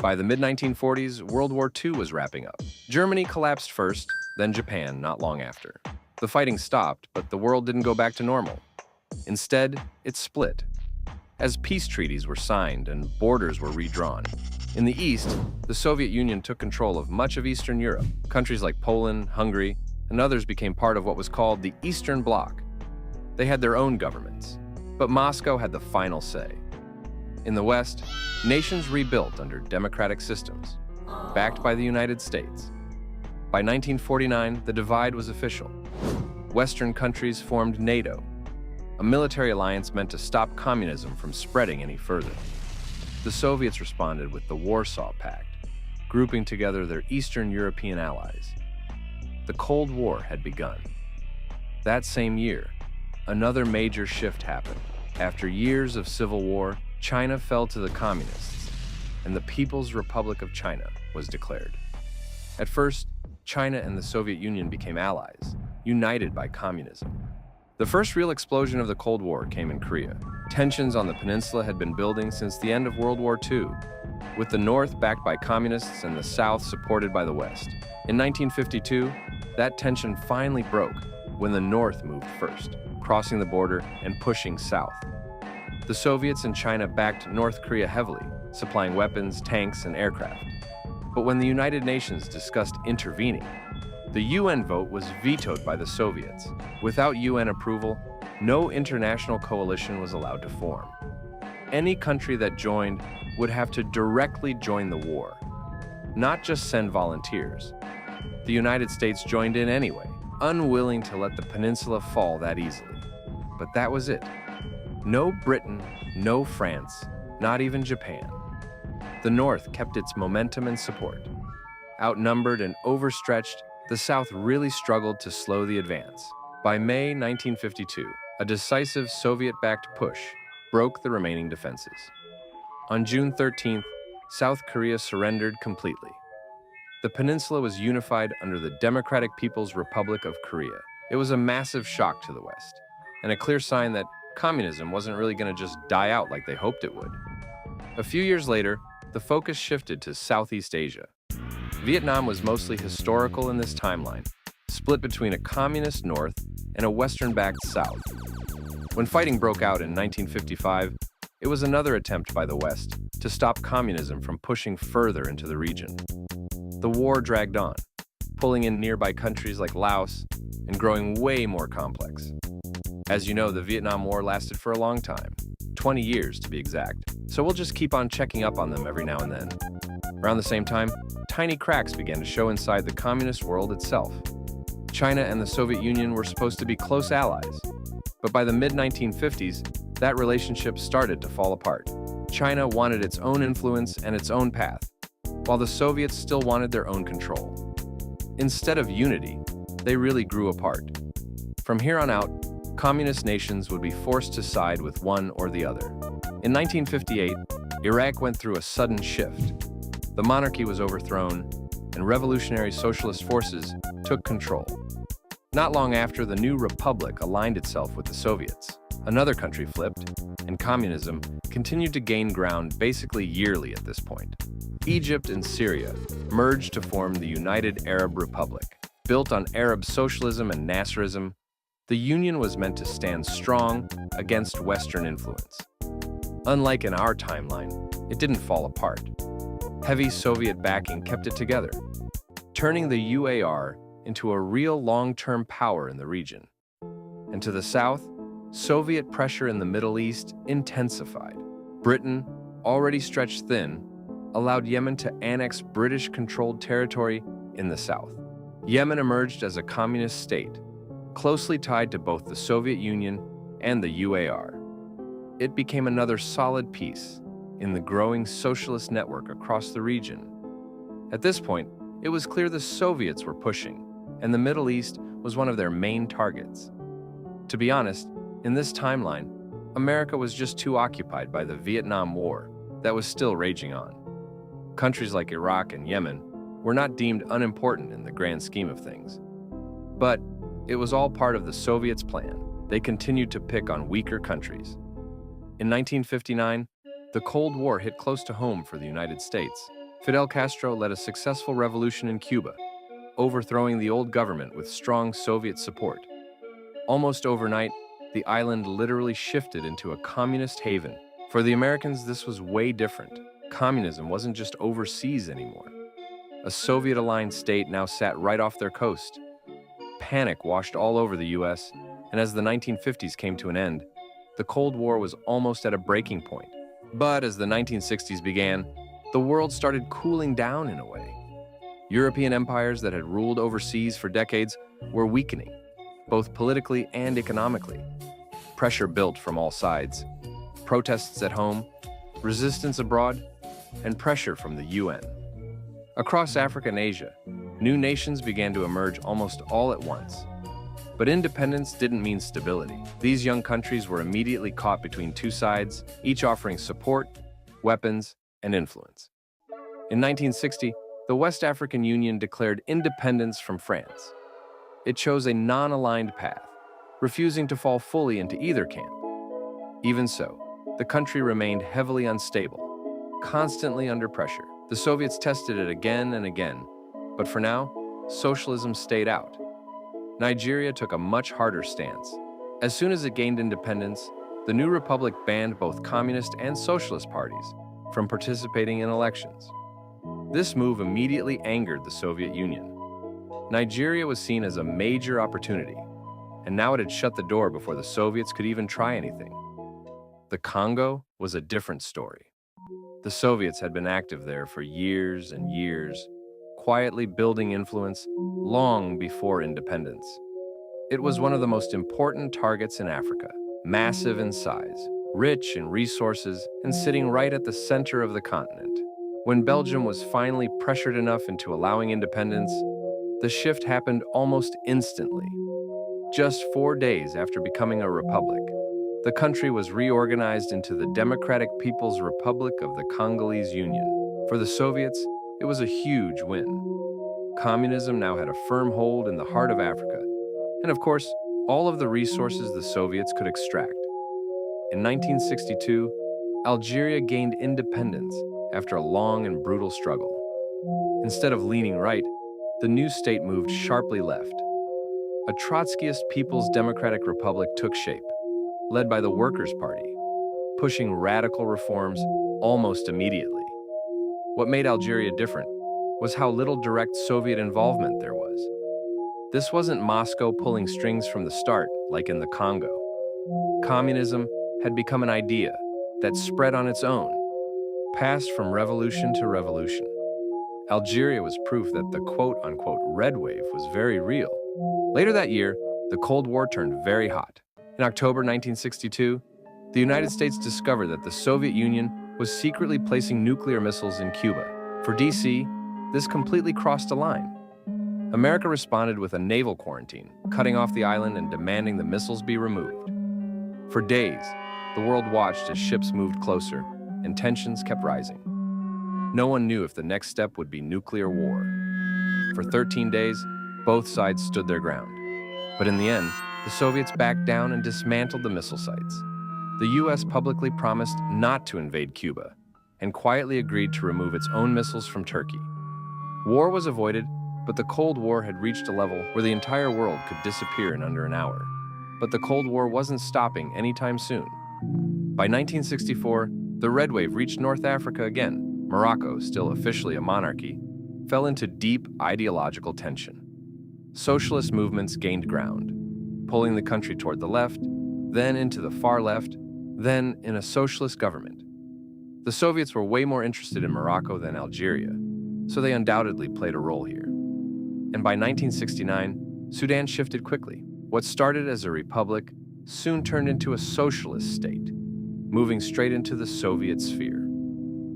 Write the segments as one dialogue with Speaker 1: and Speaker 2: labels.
Speaker 1: By the mid-1940s, World War II was wrapping up. Germany collapsed first, then Japan not long after. The fighting stopped, but the world didn't go back to normal. Instead, it split. As peace treaties were signed and borders were redrawn. In the East, the Soviet Union took control of much of Eastern Europe. Countries like Poland, Hungary, and others became part of what was called the Eastern Bloc. They had their own governments, but Moscow had the final say. In the West, nations rebuilt under democratic systems, backed by the United States. By 1949, the divide was official. Western countries formed NATO, a military alliance meant to stop communism from spreading any further. The Soviets responded with the Warsaw Pact, grouping together their Eastern European allies. The Cold War had begun. That same year, another major shift happened. After years of civil war, China fell to the communists, and the People's Republic of China was declared. At first, China and the Soviet Union became allies, united by communism. The first real explosion of the Cold War came in Korea. Tensions on the peninsula had been building since the end of World War II, with the North backed by communists and the South supported by the West. In 1952, that tension finally broke when the North moved first, crossing the border and pushing south. The Soviets and China backed North Korea heavily, supplying weapons, tanks, and aircraft. But when the United Nations discussed intervening, the UN vote was vetoed by the Soviets. Without UN approval, no international coalition was allowed to form. Any country that joined would have to directly join the war, not just send volunteers. The United States joined in anyway, unwilling to let the peninsula fall that easily. But that was it. No Britain, no France, not even Japan. The North kept its momentum and support. Outnumbered and overstretched, the South really struggled to slow the advance. By May 1952, a decisive Soviet-backed push broke the remaining defenses. On June 13th, South Korea surrendered completely. The peninsula was unified under the Democratic People's Republic of Korea. It was a massive shock to the West, and a clear sign that communism wasn't really going to just die out like they hoped it would. A few years later, the focus shifted to Southeast Asia. Vietnam was mostly historical in this timeline, split between a communist North and a Western-backed South. When fighting broke out in 1955, it was another attempt by the West to stop communism from pushing further into the region. The war dragged on, pulling in nearby countries like Laos and growing way more complex. As you know, the Vietnam War lasted for a long time, 20 years to be exact, so we'll just keep on checking up on them every now and then. Around the same time, tiny cracks began to show inside the communist world itself. China and the Soviet Union were supposed to be close allies, but by the mid-1950s, that relationship started to fall apart. China wanted its own influence and its own path, while the Soviets still wanted their own control. Instead of unity, they really grew apart. From here on out, communist nations would be forced to side with one or the other. In 1958, Iraq went through a sudden shift. The monarchy was overthrown, and revolutionary socialist forces took control. Not long after, the new republic aligned itself with the Soviets. Another country flipped, and communism continued to gain ground basically yearly at this point. Egypt and Syria merged to form the United Arab Republic. Built on Arab socialism and Nasserism, the Union was meant to stand strong against Western influence. Unlike in our timeline, it didn't fall apart. Heavy Soviet backing kept it together, turning the UAR into a real long-term power in the region. And to the south, Soviet pressure in the Middle East intensified. Britain, already stretched thin, allowed Yemen to annex British-controlled territory in the south. Yemen emerged as a communist state, closely tied to both the Soviet Union and the UAR. It became another solid piece in the growing socialist network across the region. At this point, it was clear the Soviets were pushing, and the Middle East was one of their main targets. To be honest, in this timeline, America was just too occupied by the Vietnam War that was still raging on. Countries like Iraq and Yemen were not deemed unimportant in the grand scheme of things. But it was all part of the Soviets' plan. They continued to pick on weaker countries. In 1959, the Cold War hit close to home for the United States. Fidel Castro led a successful revolution in Cuba, overthrowing the old government with strong Soviet support. Almost overnight, the island literally shifted into a communist haven. For the Americans, this was way different. Communism wasn't just overseas anymore. A Soviet-aligned state now sat right off their coast. Panic washed all over the US, and as the 1950s came to an end, the Cold War was almost at a breaking point. But as the 1960s began, the world started cooling down in a way. European empires that had ruled overseas for decades were weakening, both politically and economically. Pressure built from all sides: protests at home, resistance abroad, and pressure from the UN. Across Africa and Asia, new nations began to emerge almost all at once. But independence didn't mean stability. These young countries were immediately caught between two sides, each offering support, weapons, and influence. In 1960, the West African Union declared independence from France. It chose a non-aligned path, refusing to fall fully into either camp. Even so, the country remained heavily unstable, constantly under pressure. The Soviets tested it again and again, but for now, socialism stayed out. Nigeria took a much harder stance. As soon as it gained independence, the new republic banned both communist and socialist parties from participating in elections. This move immediately angered the Soviet Union. Nigeria was seen as a major opportunity, and now it had shut the door before the Soviets could even try anything. The Congo was a different story. The Soviets had been active there for years and years, quietly building influence long before independence. It was one of the most important targets in Africa, massive in size, rich in resources, and sitting right at the center of the continent. When Belgium was finally pressured enough into allowing independence, the shift happened almost instantly. Just 4 days after becoming a republic, the country was reorganized into the Democratic People's Republic of the Congolese Union. For the Soviets, it was a huge win. Communism now had a firm hold in the heart of Africa, and of course, all of the resources the Soviets could extract. In 1962, Algeria gained independence after a long and brutal struggle. Instead of leaning right, the new state moved sharply left. A Trotskyist People's Democratic Republic took shape, led by the Workers' Party, pushing radical reforms almost immediately. What made Algeria different was how little direct Soviet involvement there was. This wasn't Moscow pulling strings from the start, like in the Congo. Communism had become an idea that spread on its own, passed from revolution to revolution. Algeria was proof that the quote-unquote red wave was very real. Later that year, the Cold War turned very hot. In October 1962, the United States discovered that the Soviet Union was secretly placing nuclear missiles in Cuba. For DC, this completely crossed a line. America responded with a naval quarantine, cutting off the island and demanding the missiles be removed. For days, the world watched as ships moved closer and tensions kept rising. No one knew if the next step would be nuclear war. For 13 days, both sides stood their ground. But in the end, the Soviets backed down and dismantled the missile sites. The US publicly promised not to invade Cuba and quietly agreed to remove its own missiles from Turkey. War was avoided, but the Cold War had reached a level where the entire world could disappear in under an hour. But the Cold War wasn't stopping anytime soon. By 1964, the red wave reached North Africa again. Morocco, still officially a monarchy, fell into deep ideological tension. Socialist movements gained ground, pulling the country toward the left, then into the far left, then in a socialist government. The Soviets were way more interested in Morocco than Algeria, so they undoubtedly played a role here. And by 1969, Sudan shifted quickly. What started as a republic soon turned into a socialist state, moving straight into the Soviet sphere.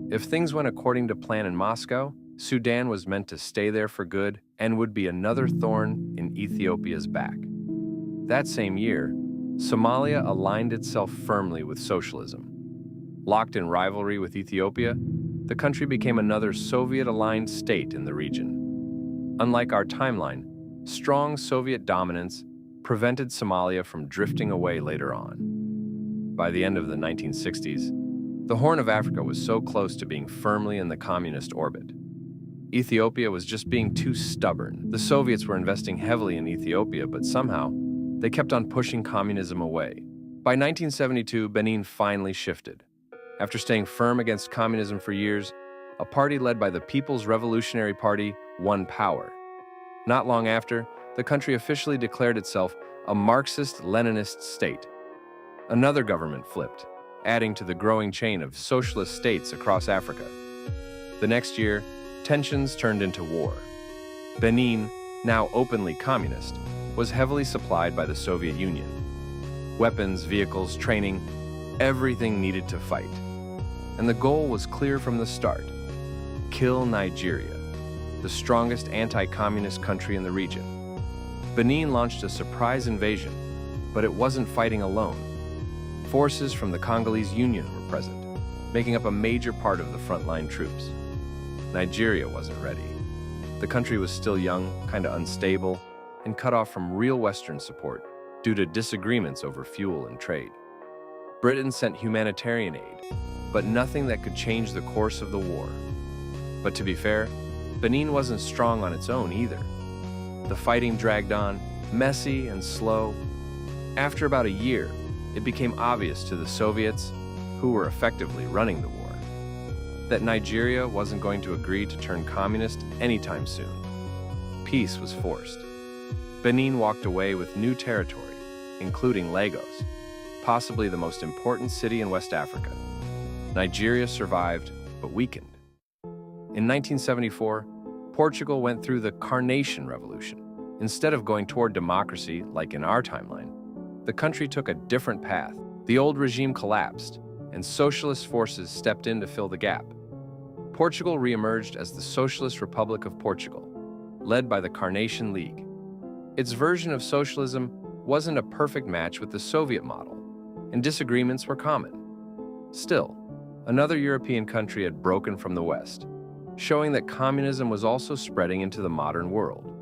Speaker 1: If things went according to plan in Moscow, Sudan was meant to stay there for good and would be another thorn in Ethiopia's back. That same year, Somalia aligned itself firmly with socialism. Locked in rivalry with Ethiopia, the country became another Soviet-aligned state in the region. Unlike our timeline, strong Soviet dominance prevented Somalia from drifting away later on. By the end of the 1960s, The Horn of Africa was so close to being firmly in the communist orbit. Ethiopia was just being too stubborn. The Soviets were investing heavily in Ethiopia, but somehow, they kept on pushing communism away. By 1972, Benin finally shifted. After staying firm against communism for years, a party led by the People's Revolutionary Party won power. Not long after, the country officially declared itself a Marxist-Leninist state. Another government flipped, adding to the growing chain of socialist states across Africa. The next year, tensions turned into war. Benin, now openly communist, was heavily supplied by the Soviet Union. Weapons, vehicles, training, everything needed to fight. And the goal was clear from the start: kill Nigeria, the strongest anti-communist country in the region. Benin launched a surprise invasion, but it wasn't fighting alone. Forces from the Congolese Union were present, making up a major part of the frontline troops. Nigeria wasn't ready. The country was still young, kinda unstable, and cut off from real Western support due to disagreements over fuel and trade. Britain sent humanitarian aid, but nothing that could change the course of the war. But to be fair, Benin wasn't strong on its own either. The fighting dragged on, messy and slow. After about a year, it became obvious to the Soviets, who were effectively running the war, that Nigeria wasn't going to agree to turn communist anytime soon. Peace was forced. Benin walked away with new territory, including Lagos, possibly the most important city in West Africa. Nigeria survived, but weakened. In 1974, Portugal went through the Carnation Revolution. Instead of going toward democracy, like in our timeline, the country took a different path. The old regime collapsed, and socialist forces stepped in to fill the gap. Portugal reemerged as the Socialist Republic of Portugal, led by the Carnation League. Its version of socialism wasn't a perfect match with the Soviet model, and disagreements were common. Still, another European country had broken from the West, showing that communism was also spreading into the modern world.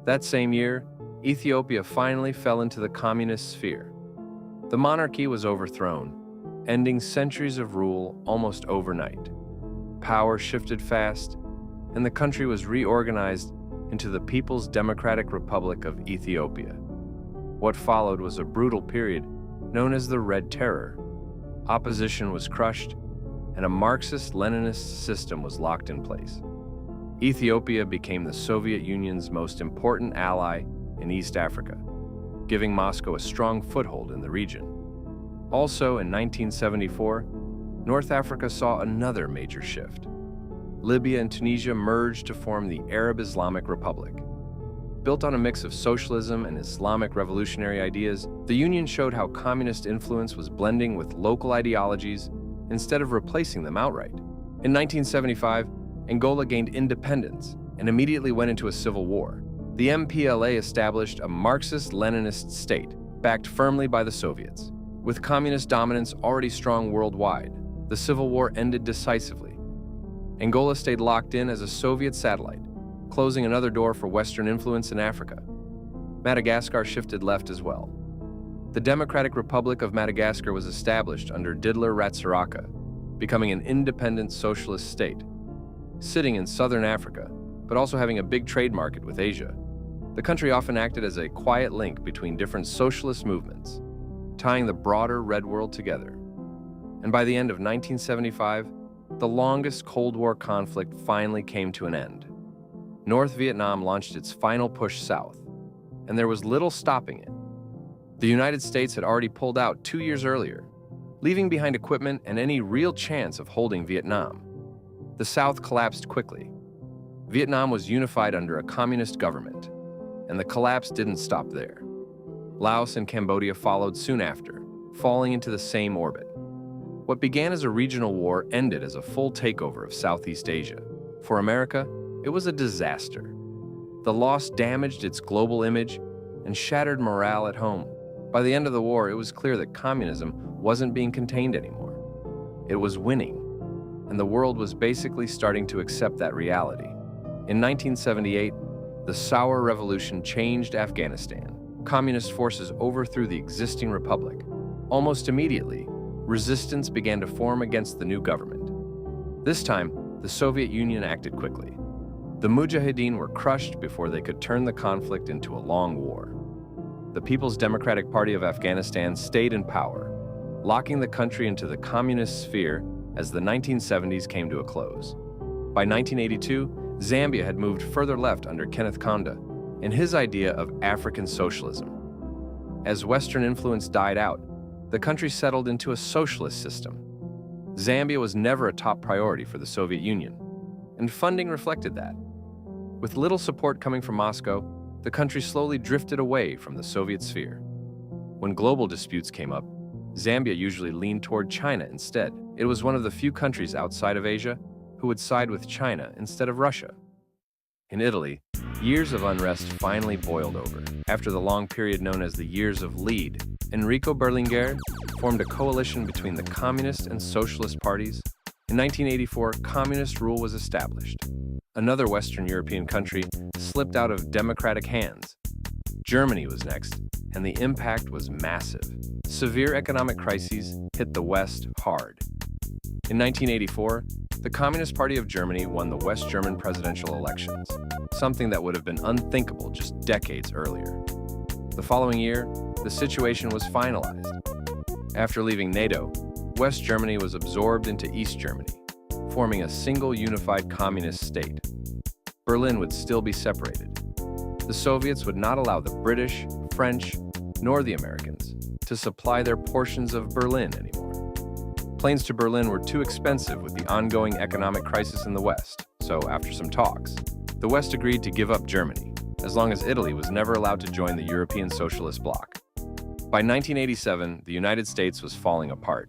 Speaker 1: That same year, Ethiopia finally fell into the communist sphere. The monarchy was overthrown, ending centuries of rule almost overnight. Power shifted fast, and the country was reorganized into the People's Democratic Republic of Ethiopia. What followed was a brutal period known as the Red Terror. Opposition was crushed, and a Marxist-Leninist system was locked in place. Ethiopia became the Soviet Union's most important ally in East Africa, giving Moscow a strong foothold in the region. Also, in 1974, North Africa saw another major shift. Libya and Tunisia merged to form the Arab Islamic Republic. Built on a mix of socialism and Islamic revolutionary ideas, the Union showed how communist influence was blending with local ideologies instead of replacing them outright. In 1975, Angola gained independence and immediately went into a civil war. The MPLA established a Marxist-Leninist state, backed firmly by the Soviets. With communist dominance already strong worldwide, the civil war ended decisively. Angola stayed locked in as a Soviet satellite, closing another door for Western influence in Africa. Madagascar shifted left as well. The Democratic Republic of Madagascar was established under Didier Ratsiraka, becoming an independent socialist state. Sitting in southern Africa, but also having a big trade market with Asia, the country often acted as a quiet link between different socialist movements, tying the broader Red world together. And by the end of 1975, the longest Cold War conflict finally came to an end. North Vietnam launched its final push south, and there was little stopping it. The United States had already pulled out 2 years earlier, leaving behind equipment and any real chance of holding Vietnam. The South collapsed quickly. Vietnam was unified under a communist government, and the collapse didn't stop there. Laos and Cambodia followed soon after, falling into the same orbit. What began as a regional war ended as a full takeover of Southeast Asia. For America, it was a disaster. The loss damaged its global image and shattered morale at home. By the end of the war, it was clear that communism wasn't being contained anymore. It was winning, and the world was basically starting to accept that reality. In 1978, the Sour Revolution changed Afghanistan. Communist forces overthrew the existing republic. Almost immediately, resistance began to form against the new government. This time, the Soviet Union acted quickly. The Mujahideen were crushed before they could turn the conflict into a long war. The People's Democratic Party of Afghanistan stayed in power, locking the country into the communist sphere as the 1970s came to a close. By 1982, Zambia had moved further left under Kenneth Kaunda and his idea of African socialism. As Western influence died out, the country settled into a socialist system. Zambia was never a top priority for the Soviet Union, and funding reflected that. With little support coming from Moscow, the country slowly drifted away from the Soviet sphere. When global disputes came up, Zambia usually leaned toward China instead. It was one of the few countries outside of Asia who would side with China instead of Russia. In Italy, years of unrest finally boiled over. After the long period known as the Years of Lead, Enrico Berlinguer formed a coalition between the Communist and Socialist parties. In 1984, communist rule was established. Another Western European country slipped out of democratic hands. Germany was next, and the impact was massive. Severe economic crises hit the West hard. In 1984, the Communist Party of Germany won the West German presidential elections, something that would have been unthinkable just decades earlier. The following year, the situation was finalized. After leaving NATO, West Germany was absorbed into East Germany, forming a single unified communist state. Berlin would still be separated. The Soviets would not allow the British, French, nor the Americans to supply their portions of Berlin anymore. Planes to Berlin were too expensive with the ongoing economic crisis in the West, so after some talks, the West agreed to give up Germany, as long as Italy was never allowed to join the European Socialist bloc. By 1987, the United States was falling apart.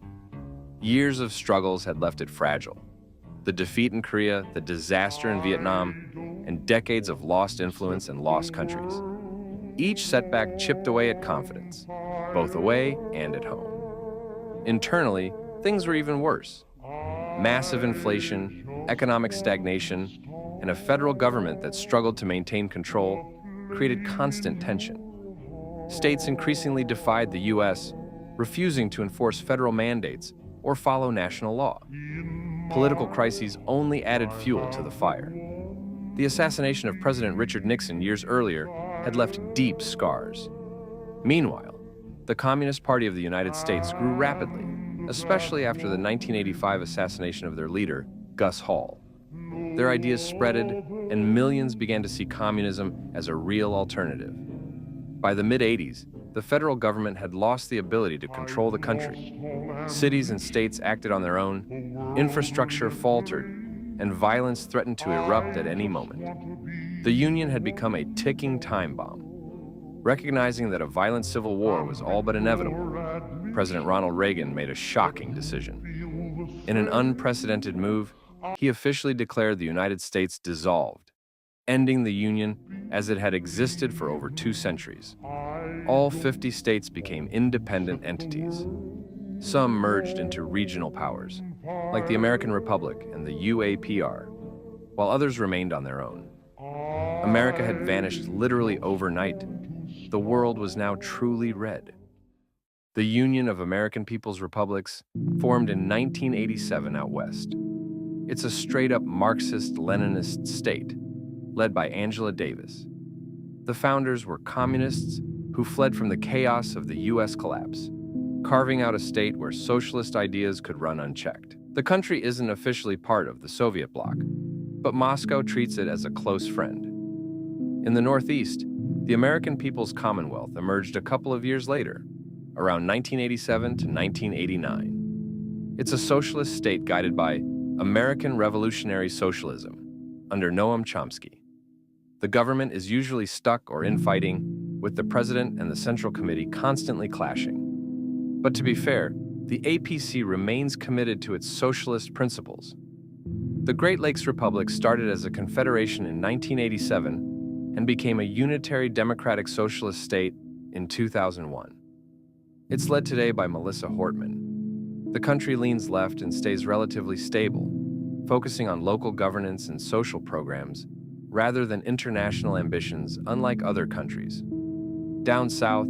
Speaker 1: Years of struggles had left it fragile. The defeat in Korea, the disaster in Vietnam, and decades of lost influence and lost countries. Each setback chipped away at confidence, both away and at home. Internally, things were even worse. Massive inflation, economic stagnation, and a federal government that struggled to maintain control created constant tension. States increasingly defied the U.S., refusing to enforce federal mandates or follow national law. Political crises only added fuel to the fire. The assassination of President Richard Nixon years earlier had left deep scars. Meanwhile, the Communist Party of the United States grew rapidly, especially after the 1985 assassination of their leader, Gus Hall. Their ideas spreaded, and millions began to see communism as a real alternative. By the mid-'80s, the federal government had lost the ability to control the country. Cities and states acted on their own, infrastructure faltered, and violence threatened to erupt at any moment. The Union had become a ticking time bomb. Recognizing that a violent civil war was all but inevitable, President Ronald Reagan made a shocking decision. In an unprecedented move, he officially declared the United States dissolved, ending the Union as it had existed for over 2 centuries. All 50 states became independent entities. Some merged into regional powers, like the American Republic and the UAPR, while others remained on their own. America had vanished literally overnight. The world was now truly red. The Union of American People's Republics formed in 1987 out west. It's a straight-up Marxist-Leninist state, led by Angela Davis. The founders were communists who fled from the chaos of the U.S. collapse, carving out a state where socialist ideas could run unchecked. The country isn't officially part of the Soviet bloc, but Moscow treats it as a close friend. In the Northeast, the American People's Commonwealth emerged a couple of years later, around 1987 to 1989. It's a socialist state guided by American Revolutionary Socialism under Noam Chomsky. The government is usually stuck or infighting, with the president and the Central Committee constantly clashing. But to be fair, the APC remains committed to its socialist principles. The Great Lakes Republic started as a confederation in 1987 and became a unitary democratic socialist state in 2001. It's led today by Melissa Hortman. The country leans left and stays relatively stable, focusing on local governance and social programs rather than international ambitions, unlike other countries. Down south,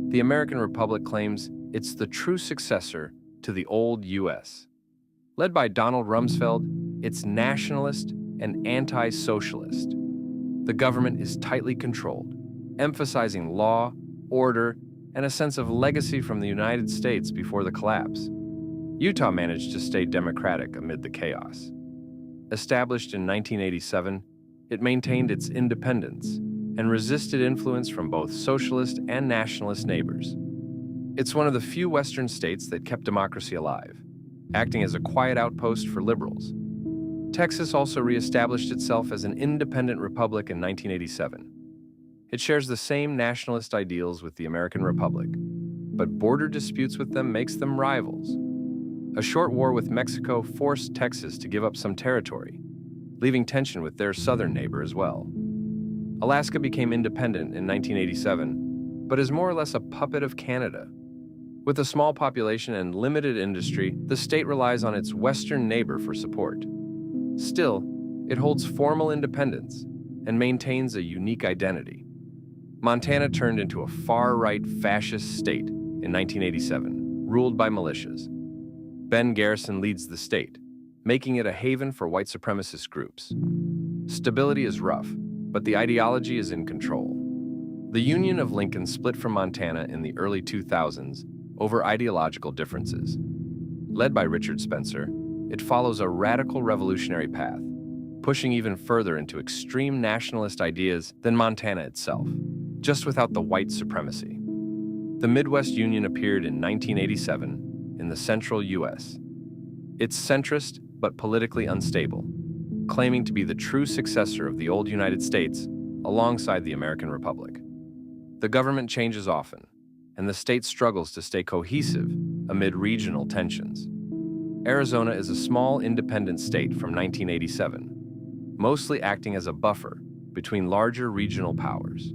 Speaker 1: the American Republic claims it's the true successor to the old U.S. Led by Donald Rumsfeld, it's nationalist and anti-socialist. The government is tightly controlled, emphasizing law, order, and a sense of legacy from the United States before the collapse. Utah managed to stay democratic amid the chaos. Established in 1987, it maintained its independence and resisted influence from both socialist and nationalist neighbors. It's one of the few Western states that kept democracy alive, acting as a quiet outpost for liberals. Texas also reestablished itself as an independent republic in 1987. It shares the same nationalist ideals with the American Republic, but border disputes with them makes them rivals. A short war with Mexico forced Texas to give up some territory, leaving tension with their southern neighbor as well. Alaska became independent in 1987, but is more or less a puppet of Canada. With a small population and limited industry, the state relies on its western neighbor for support. Still, it holds formal independence and maintains a unique identity. Montana turned into a far-right fascist state in 1987, ruled by militias. Ben Garrison leads the state, making it a haven for white supremacist groups. Stability is rough, but the ideology is in control. The Union of Lincoln split from Montana in the early 2000s over ideological differences. Led by Richard Spencer, it follows a radical revolutionary path, pushing even further into extreme nationalist ideas than Montana itself, just without the white supremacy. The Midwest Union appeared in 1987 in the central U.S. It's centrist but politically unstable, claiming to be the true successor of the old United States alongside the American Republic. The government changes often, and the state struggles to stay cohesive amid regional tensions. Arizona is a small independent state from 1987, mostly acting as a buffer between larger regional powers.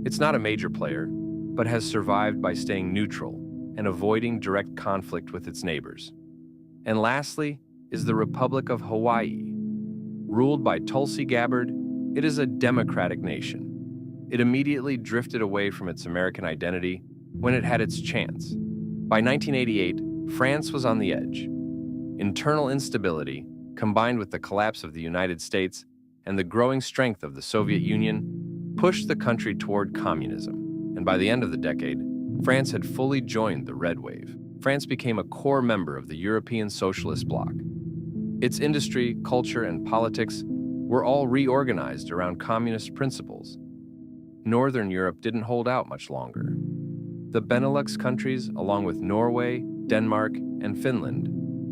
Speaker 1: It's not a major player, but has survived by staying neutral and avoiding direct conflict with its neighbors. And lastly is the Republic of Hawaii. Ruled by Tulsi Gabbard, it is a democratic nation. It immediately drifted away from its American identity when it had its chance. By 1988, France was on the edge. Internal instability, combined with the collapse of the United States and the growing strength of the Soviet Union, pushed the country toward communism. And by the end of the decade, France had fully joined the Red Wave. France became a core member of the European Socialist Bloc. Its industry, culture, and politics were all reorganized around communist principles. Northern Europe didn't hold out much longer. The Benelux countries, along with Norway, Denmark, and Finland,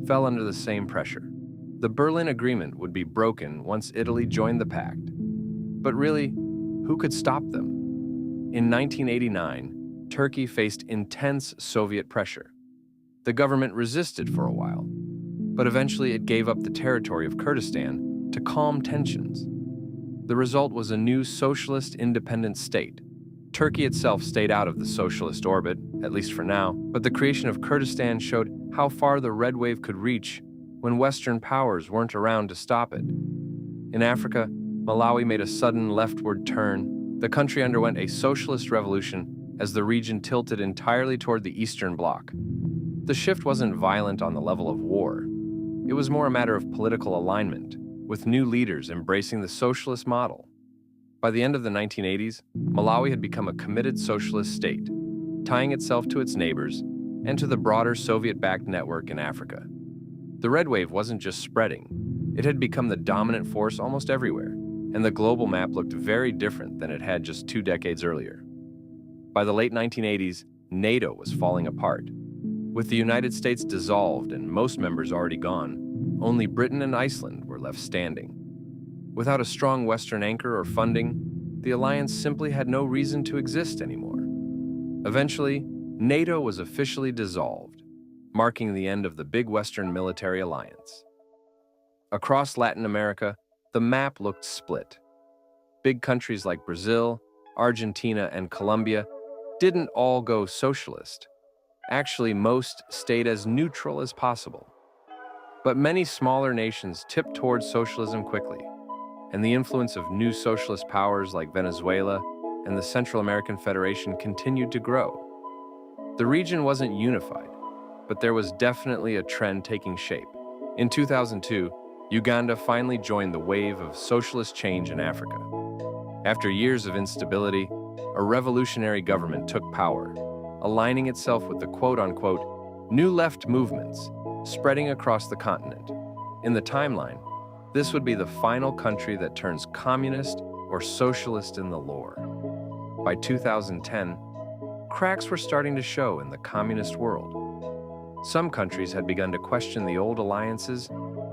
Speaker 1: fell under the same pressure. The Berlin Agreement would be broken once Italy joined the pact. But really, who could stop them? In 1989, Turkey faced intense Soviet pressure. The government resisted for a while, but eventually it gave up the territory of Kurdistan to calm tensions. The result was a new socialist independent state. Turkey itself stayed out of the socialist orbit, at least for now, but the creation of Kurdistan showed how far the Red Wave could reach when Western powers weren't around to stop it. In Africa, Malawi made a sudden leftward turn. The country underwent a socialist revolution as the region tilted entirely toward the Eastern Bloc. The shift wasn't violent on the level of war. It was more a matter of political alignment, with new leaders embracing the socialist model. By the end of the 1980s, Malawi had become a committed socialist state, tying itself to its neighbors and to the broader Soviet-backed network in Africa. The Red Wave wasn't just spreading, it had become the dominant force almost everywhere, and the global map looked very different than it had just 2 decades earlier. By the late 1980s, NATO was falling apart. With the United States dissolved and most members already gone, only Britain and Iceland were left standing. Without a strong Western anchor or funding, the alliance simply had no reason to exist anymore. Eventually, NATO was officially dissolved, marking the end of the big Western military alliance. Across Latin America, the map looked split. Big countries like Brazil, Argentina, and Colombia didn't all go socialist. Actually, most stayed as neutral as possible. But many smaller nations tipped towards socialism quickly, and the influence of new socialist powers like Venezuela and the Central American Federation continued to grow. The region wasn't unified, but there was definitely a trend taking shape. In 2002, Uganda finally joined the wave of socialist change in Africa. After years of instability, a revolutionary government took power, aligning itself with the quote-unquote New Left movements spreading across the continent. In the timeline, this would be the final country that turns communist or socialist in the lore. By 2010, cracks were starting to show in the communist world. Some countries had begun to question the old alliances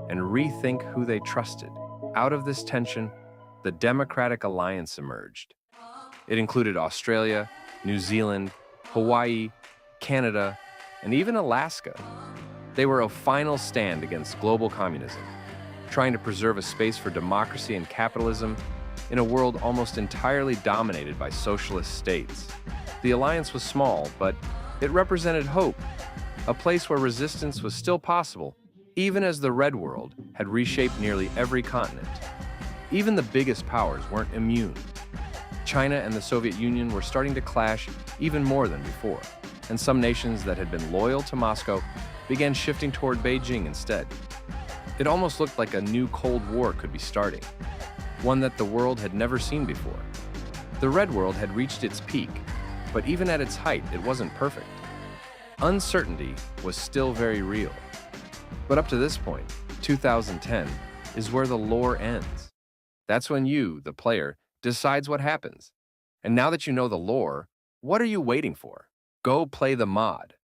Speaker 1: and rethink who they trusted. Out of this tension, the Democratic Alliance emerged. It included Australia, New Zealand, Hawaii, Canada, and even Alaska. They were a final stand against global communism, trying to preserve a space for democracy and capitalism in a world almost entirely dominated by socialist states. The alliance was small, but it represented hope, a place where resistance was still possible, even as the Red World had reshaped nearly every continent. Even the biggest powers weren't immune. China and the Soviet Union were starting to clash even more than before, and some nations that had been loyal to Moscow began shifting toward Beijing instead. It almost looked like a new Cold War could be starting, one that the world had never seen before. The Red World had reached its peak, but even at its height, it wasn't perfect. Uncertainty was still very real. But up to this point, 2010, is where the lore ends. That's when you, the player, decides what happens. And now that you know the lore, what are you waiting for? Go play the mod.